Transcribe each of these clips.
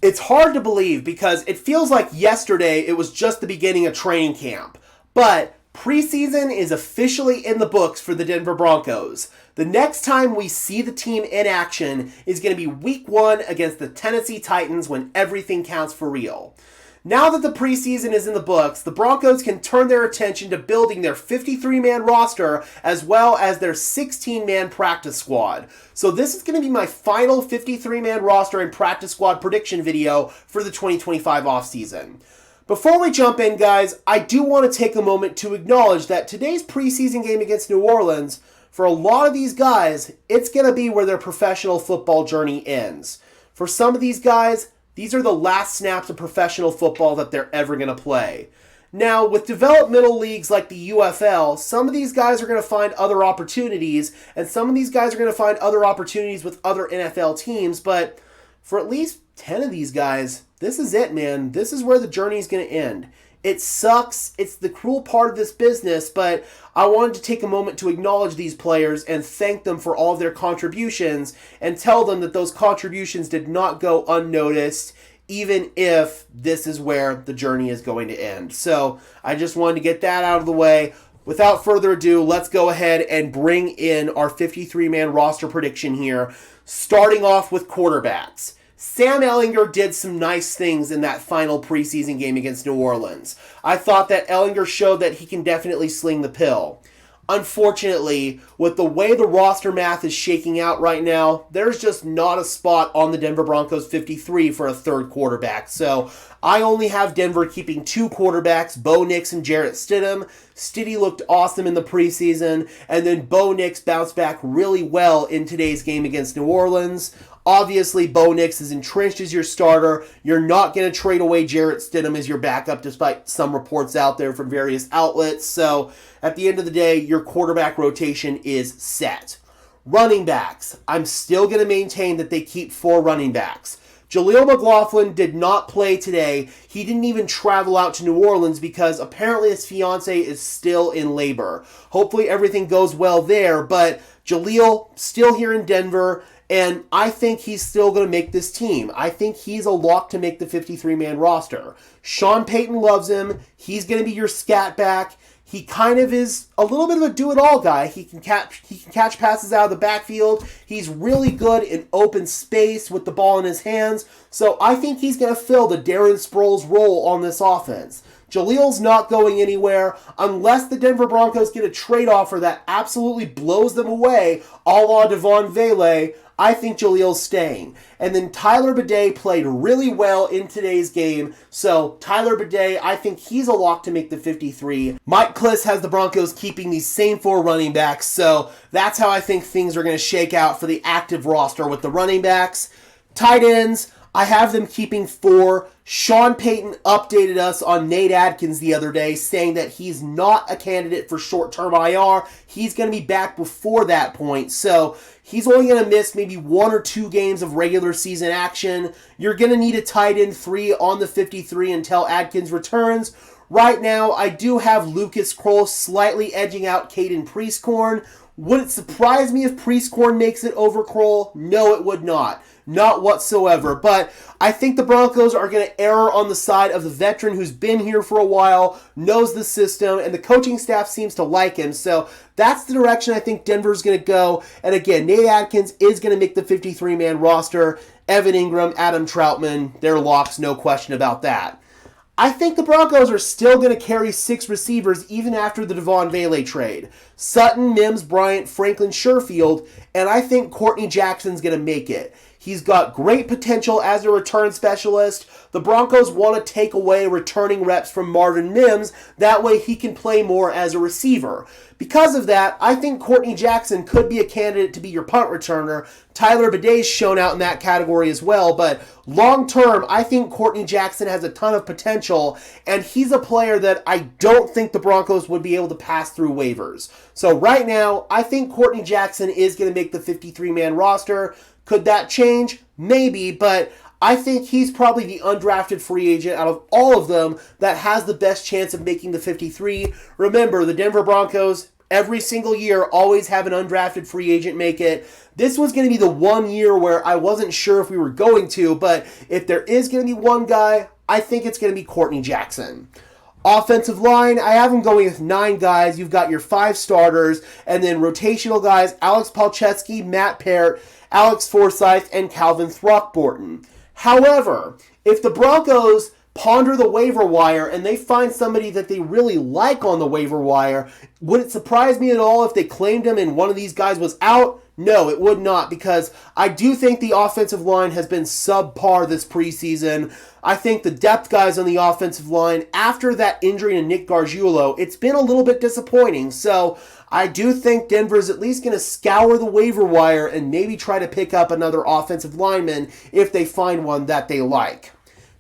It's hard to believe because it feels like yesterday it was just the beginning of training camp. But preseason is officially in the books for the Denver Broncos. The next time we see the team in action is going to be week 1 against the Tennessee Titans when everything counts for real. Now that the preseason is in the books, the Broncos can turn their attention to building their 53-man roster as well as their 16-man practice squad. So this is going to be my final 53-man roster and practice squad prediction video for the 2025 offseason. Before we jump in, guys, I do want to take a moment to acknowledge that today's preseason game against New Orleans, for a lot of these guys, it's going to be where their professional football journey ends. For some of these guys, these are the last snaps of professional football that they're ever going to play. Now, with developmental leagues like the UFL, some of these guys are going to find other opportunities, and some of these guys are going to find other opportunities with other NFL teams, but for at least 10 of these guys, this is it, man. This is where the journey is going to end. It sucks. It's the cruel part of this business, but I wanted to take a moment to acknowledge these players and thank them for all of their contributions and tell them that those contributions did not go unnoticed, even if this is where the journey is going to end. So I just wanted to get that out of the way. Without further ado, let's go ahead and bring in our 53-man roster prediction here, starting off with quarterbacks. Sam Ehlinger did some nice things in that final preseason game against New Orleans. I thought that Ehlinger showed that he can definitely sling the pill. Unfortunately, with the way the roster math is shaking out right now, there's just not a spot on the Denver Broncos 53 for a third quarterback. So I only have Denver keeping 2 quarterbacks, Bo Nix and Jarrett Stidham. Stiddy looked awesome in the preseason, and then Bo Nix bounced back really well in today's game against New Orleans. Obviously, Bo Nix is entrenched as your starter. You're not going to trade away Jarrett Stidham as your backup, despite some reports out there from various outlets. So, at the end of the day, your quarterback rotation is set. Running backs. I'm still going to maintain that they keep 4 running backs. Jaleel McLaughlin did not play today. He didn't even travel out to New Orleans because apparently his fiance is still in labor. Hopefully everything goes well there, but Jaleel still here in Denver, and I think he's still going to make this team. I think he's a lock to make the 53-man roster. Sean Payton loves him. He's going to be your scat back. He kind of is a little bit of a do-it-all guy. He can catch passes out of the backfield. He's really good in open space with the ball in his hands. So I think he's going to fill the Darren Sproles role on this offense. Jaleel's not going anywhere unless the Denver Broncos get a trade offer that absolutely blows them away, a la Devon Vele. I think Jaleel's staying. And then Tyler Bidet played really well in today's game. So Tyler Bidet, I think he's a lock to make the 53. Mike Kliss has the Broncos keeping these same 4 running backs. So that's how I think things are going to shake out for the active roster with the running backs. Tight ends, I have them keeping 4. Sean Payton updated us on Nate Adkins the other day, saying that he's not a candidate for short-term IR. He's going to be back before that point. So he's only going to miss maybe 1 or 2 games of regular season action. You're going to need a tight end 3 on the 53 until Adkins returns. Right now, I do have Lucas Kroll slightly edging out Caden Priestcorn. Would it surprise me if Priestcorn makes it over Kroll? No, it would not. Not whatsoever. But I think the Broncos are going to err on the side of the veteran who's been here for a while, knows the system, and the coaching staff seems to like him. So that's the direction I think Denver's going to go. And again, Nate Adkins is going to make the 53-man roster. Evan Ingram, Adam Troutman, they're locks, no question about that. I think the Broncos are still going to carry 6 receivers even after the Devon Vele trade. Sutton, Mims, Bryant, Franklin, Sherfield, and I think Courtney Jackson's going to make it. He's got great potential as a return specialist. The Broncos want to take away returning reps from Marvin Mims. That way he can play more as a receiver. Because of that, I think Courtney Jackson could be a candidate to be your punt returner. Tyler Bidet's shown out in that category as well. But long term, I think Courtney Jackson has a ton of potential. And he's a player that I don't think the Broncos would be able to pass through waivers. So right now, I think Courtney Jackson is going to make the 53-man roster. Could that change? Maybe, but I think he's probably the undrafted free agent out of all of them that has the best chance of making the 53. Remember, the Denver Broncos, every single year, always have an undrafted free agent make it. This was going to be the one year where I wasn't sure if we were going to, but if there is going to be one guy, I think it's going to be Courtney Jackson. Offensive line, I have them going with 9 guys. You've got your 5 starters, and then rotational guys, Alex Palczewski, Matt Peart, Alex Forsyth, and Calvin Throckmorton. However, if the Broncos ponder the waiver wire and they find somebody that they really like on the waiver wire, would it surprise me at all if they claimed him and one of these guys was out? No, it would not, because I do think the offensive line has been subpar this preseason. I think the depth guys on the offensive line, after that injury to Nick Gargiulo, it's been a little bit disappointing. So I do think Denver's at least going to scour the waiver wire and maybe try to pick up another offensive lineman if they find one that they like.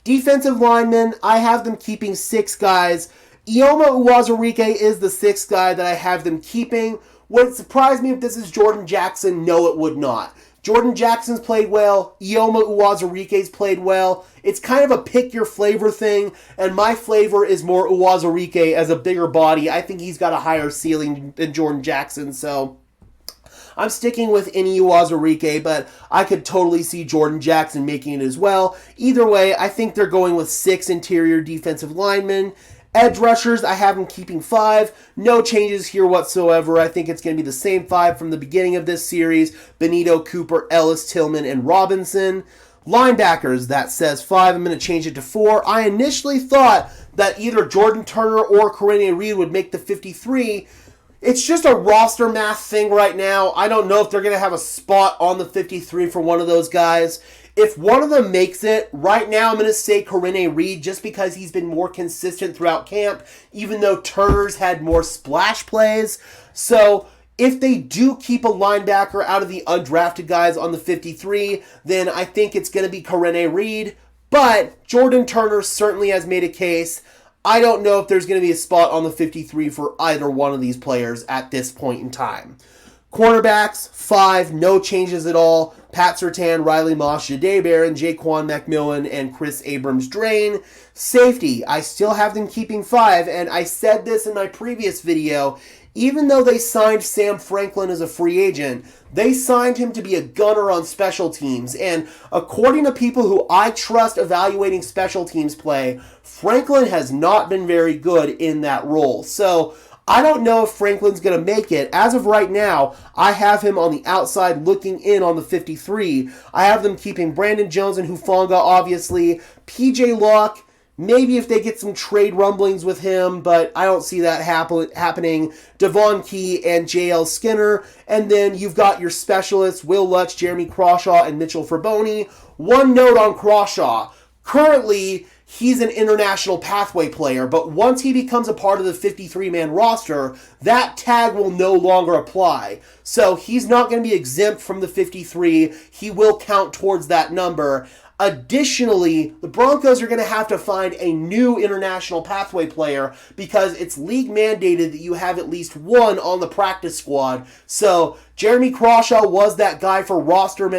Defensive linemen, I have them keeping 6 guys. Ioma Uwazurike is the 6th guy that I have them keeping. Would it surprise me if this is Jordan Jackson? No, it would not. Jordan Jackson's played well. Ioma Uwazurike's played well. It's kind of a pick your flavor thing, and my flavor is more Uwazurike as a bigger body. I think he's got a higher ceiling than Jordan Jackson, so I'm sticking with any Uwazurike, but I could totally see Jordan Jackson making it as well. Either way, I think they're going with 6 interior defensive linemen. Edge rushers, I have them keeping 5. No changes here whatsoever. I think it's going to be the same 5 from the beginning of this series. Benito, Cooper, Ellis, Tillman, and Robinson. Linebackers, that says 5. I'm going to change it to 4. I initially thought that either Jordan Turner or Corinne Reed would make the 53. It's just a roster math thing right now. I don't know if they're going to have a spot on the 53 for one of those guys. If one of them makes it, right now I'm going to say Corinne Reed just because he's been more consistent throughout camp, even though Turner's had more splash plays. So if they do keep a linebacker out of the undrafted guys on the 53, then I think it's going to be Corinne Reed. But Jordan Turner certainly has made a case. I don't know if there's going to be a spot on the 53 for either one of these players at this point in time. Cornerbacks, 5, no changes at all. Pat Surtain, Riley Moss, Jahdae Barron, Jaquan McMillan, and Chris Abrams-Drain. Safety, I still have them keeping 5, and I said this in my previous video. Even though they signed Sam Franklin as a free agent, they signed him to be a gunner on special teams. And according to people who I trust evaluating special teams play, Franklin has not been very good in that role. So I don't know if Franklin's going to make it. As of right now, I have him on the outside looking in on the 53. I have them keeping Brandon Jones and Hufanga, obviously. PJ Locke, maybe if they get some trade rumblings with him, but I don't see that happening. Devon Key and J.L. Skinner. And then you've got your specialists, Will Lutz, Jeremy Crawshaw, and Mitchell Fraboni. One note on Crawshaw. Currently, he's an international pathway player, but once he becomes a part of the 53-man roster, that tag will no longer apply. So he's not going to be exempt from the 53. He will count towards that number. Additionally, the Broncos are going to have to find a new international pathway player because it's league mandated that you have at least one on the practice squad. So Jeremy Crawshaw was that guy for roster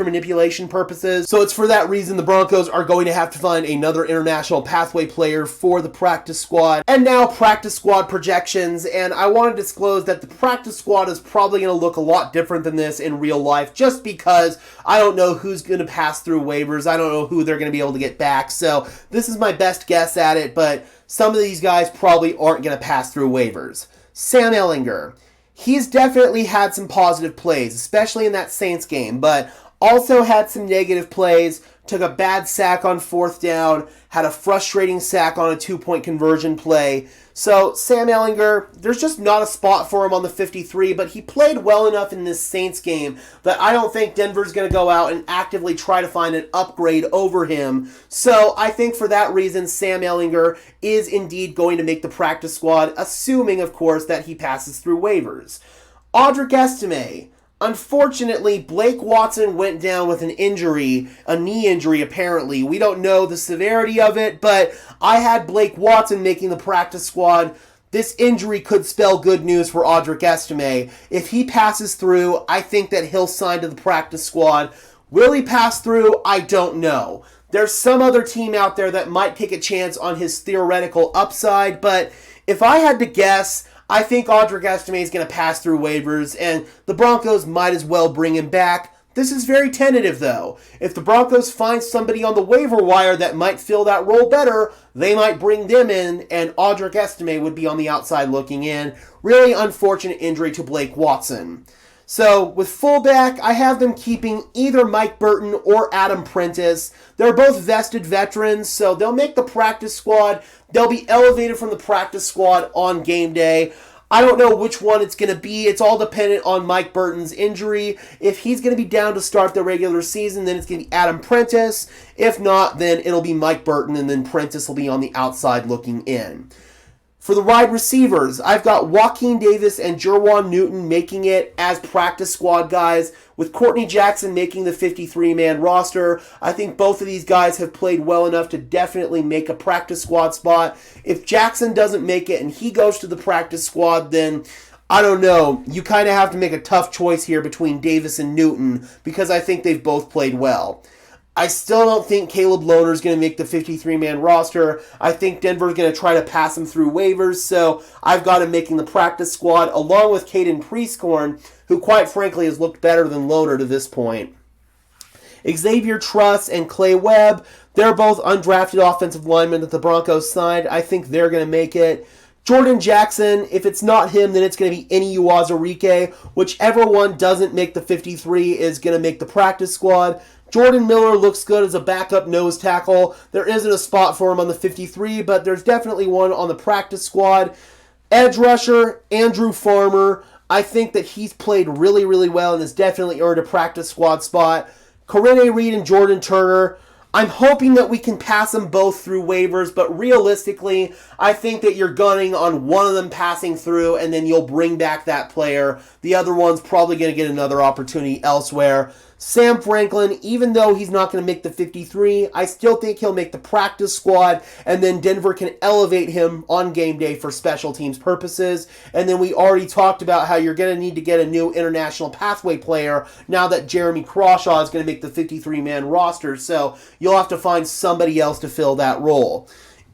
manipulation purposes. So it's for that reason the Broncos are going to have to find another international pathway player for the practice squad. And now practice squad projections. And I want to disclose that the practice squad is probably going to look a lot different than this in real life just because I don't know who's going to pass through waivers. I don't know who they're going to be able to get back. So this is my best guess at it, but some of these guys probably aren't going to pass through waivers. Sam Ehlinger. He's definitely had some positive plays, especially in that Saints game, but also had some negative plays, took a bad sack on 4th down, had a frustrating sack on a 2-point conversion play. So Sam Ehlinger, there's just not a spot for him on the 53, but he played well enough in this Saints game that I don't think Denver's going to go out and actively try to find an upgrade over him. So I think for that reason, Sam Ehlinger is indeed going to make the practice squad, assuming, of course, that he passes through waivers. Audric Estime. Unfortunately, Blake Watson went down with an injury, a knee injury apparently. We don't know the severity of it, but I had Blake Watson making the practice squad. This injury could spell good news for Audric Estime. If he passes through, I think that he'll sign to the practice squad. Will he pass through? I don't know. There's some other team out there that might take a chance on his theoretical upside, but if I had to guess, I think Audric Estime is going to pass through waivers, and the Broncos might as well bring him back. This is very tentative, though. If the Broncos find somebody on the waiver wire that might fill that role better, they might bring them in, and Audric Estime would be on the outside looking in. Really unfortunate injury to Blake Watson. So, with fullback, I have them keeping either Mike Burton or Adam Prentice. They're both vested veterans, so they'll make the practice squad. They'll be elevated from the practice squad on game day. I don't know which one it's going to be. It's all dependent on Mike Burton's injury. If he's going to be down to start the regular season, then it's going to be Adam Prentice. If not, then it'll be Mike Burton, and then Prentice will be on the outside looking in. For the wide receivers, I've got Joaquin Davis and Jerwan Newton making it as practice squad guys, with Courtney Jackson making the 53-man roster. I think both of these guys have played well enough to definitely make a practice squad spot. If Jackson doesn't make it and he goes to the practice squad, then I don't know. You kind of have to make a tough choice here between Davis and Newton because I think they've both played well. I still don't think Caleb Lohner is going to make the 53-man roster. I think Denver's going to try to pass him through waivers, so I've got him making the practice squad, along with Caden Prieskorn, who quite frankly has looked better than Lohner to this point. Xavier Truss and Clay Webb, they're both undrafted offensive linemen that the Broncos signed. I think they're going to make it. Jordan Jackson, if it's not him, then it's going to be Ini Uwazurike. Whichever one doesn't make the 53 is going to make the practice squad. Jordan Miller looks good as a backup nose tackle. There isn't a spot for him on the 53, but there's definitely one on the practice squad. Edge rusher, Andrew Farmer. I think that he's played really, really well and has definitely earned a practice squad spot. Corinne Reed and Jordan Turner. I'm hoping that we can pass them both through waivers, but realistically, I think that you're gunning on one of them passing through, and then you'll bring back that player. The other one's probably going to get another opportunity elsewhere. Sam Franklin, even though he's not going to make the 53, I still think he'll make the practice squad, and then Denver can elevate him on game day for special teams purposes. And then we already talked about how you're going to need to get a new international pathway player now that Jeremy Crawshaw is going to make the 53-man roster, so you'll have to find somebody else to fill that role.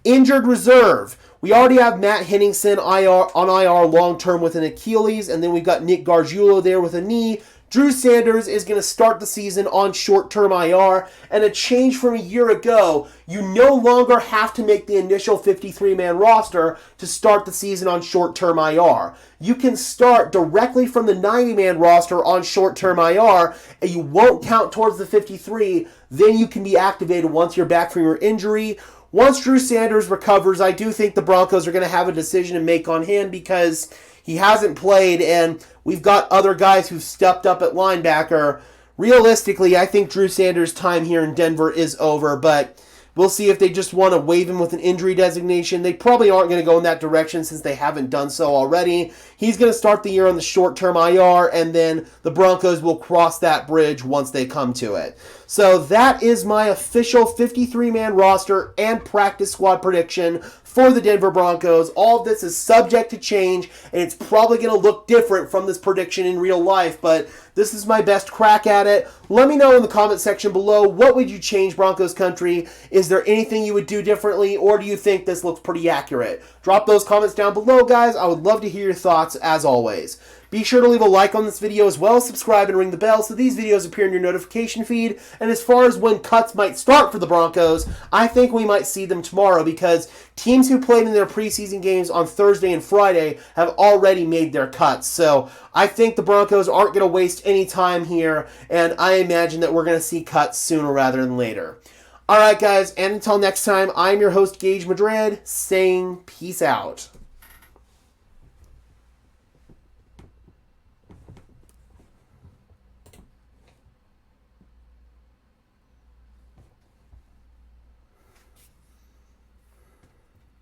Injured reserve. We already have Matt Henningsen on IR long-term with an Achilles, and then we've got Nick Gargiulo there with a knee. Drew Sanders is going to start the season on short-term IR, and a change from a year ago, you no longer have to make the initial 53-man roster to start the season on short-term IR. You can start directly from the 90-man roster on short-term IR, and you won't count towards the 53. Then you can be activated once you're back from your injury. Once Drew Sanders recovers, I do think the Broncos are going to have a decision to make on him because he hasn't played, and we've got other guys who've stepped up at linebacker. Realistically, I think Drew Sanders' time here in Denver is over, but we'll see if they just want to waive him with an injury designation. They probably aren't going to go in that direction since they haven't done so already. He's going to start the year on the short-term IR, and then the Broncos will cross that bridge once they come to it. So that is my official 53-man roster and practice squad prediction for the Denver Broncos. All of this is subject to change, and it's probably going to look different from this prediction in real life, but this is my best crack at it. Let me know in the comment section below, what would you change, Broncos country? Is there anything you would do differently, or do you think this looks pretty accurate? Drop those comments down below, guys. I would love to hear your thoughts, as always. Be sure to leave a like on this video as well, subscribe and ring the bell so these videos appear in your notification feed. And as far as when cuts might start for the Broncos, I think we might see them tomorrow because teams who played in their preseason games on Thursday and Friday have already made their cuts. So I think the Broncos aren't going to waste any time here, and I imagine that we're going to see cuts sooner rather than later. Alright guys, and until next time, I'm your host Gage Madrid, saying peace out.